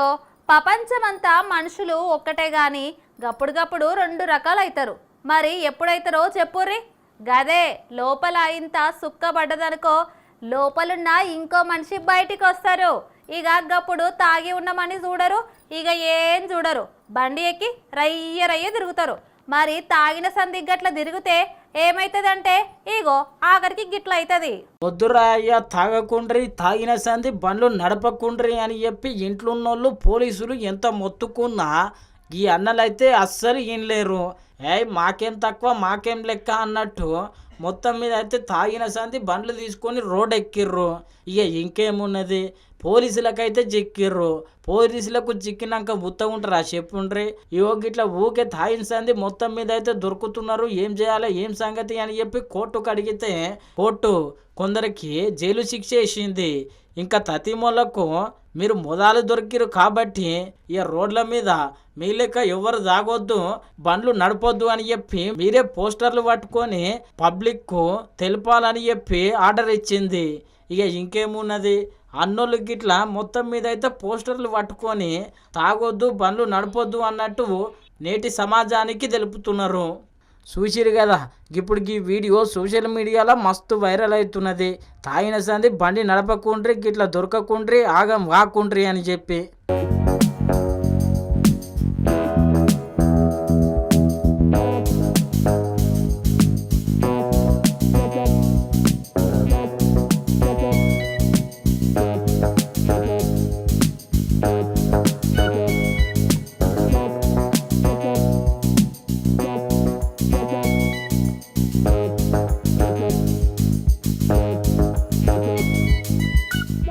ఇగో ప్రపంచమంతా మనుషులు ఒక్కటే గాని గప్పుడు రెండు రకాలైతారు. మరి ఎప్పుడైతారో చెప్పుర్రి. గదే లోపల ఇంత సుక్కబడ్డదనుకో లోపలున్న ఇంకో మనిషి బయటికి వస్తారు. ఇక గప్పుడు తాగి ఉన్నామని చూడరు, ఇక ఏం చూడరు, బండి ఎక్కి రయ్య రయ్య తిరుగుతారు. మరి తాగిన సంది గట్ల తిరిగితే ఏమైతుందంటే ఇగో ఆఖరికి గిట్ల అవుతుంది. వద్దురా అయ్యా తాగకుండ్రి, తాగిన సంది బండ్లు నడపకుండ్రి అని చెప్పి ఇంట్లో ఉన్నోళ్ళు పోలీసులు ఎంత మొత్తుకున్నా ఈ అన్నలైతే అస్సలు వినలేరు. మాకేం తక్కువ మాకేం లెక్క అన్నట్టు మొత్తం మీద అయితే తాగిన సంది బండ్లు తీసుకొని రోడ్ ఎక్కిర్రు. ఇక ఇంకేమున్నది, పోలీసులకైతే చిక్కిర్రు. పోలీసులకు చిక్కినాక ఉంటారా చెప్పుండ్రి. ఇగో గిట్లా ఊకే తాగిన సంది మొత్తం మీద అయితే దొరుకుతున్నారు. ఏం చేయాలి ఏం సంగతి అని చెప్పి కోర్టుకు అడిగితే కోర్టు కొందరికి జైలు శిక్ష వేసింది. ఇంకా తతిమూలకు మీరు మొదలు దొరికిరు కాబట్టి ఇక రోడ్ల మీద మీ లెక్క ఎవరు తాగొద్దు, బండ్లు నడపొద్దు అని చెప్పి మీరే పోస్టర్లు పట్టుకొని పబ్లిక్ కు తెలపాలని చెప్పి ఆర్డర్ ఇచ్చింది. ఇక ఇంకేమున్నది, అన్నోళ్ళు గిట్లా మొత్తం మీద అయితే పోస్టర్లు పట్టుకొని తాగొద్దు బండ్లు నడపొద్దు అన్నట్టు నేటి సమాజానికి తెలుపుతున్నారు. చూసిరు కదా, ఇప్పుడు ఈ వీడియో సోషల్ మీడియాలో మస్తు వైరల్ అవుతున్నది. తాగిన సంది బండి నడపకుండ్రి, గిట్లా దొరకకుండ్రి, ఆగం వాకుండ్రి అని చెప్పి.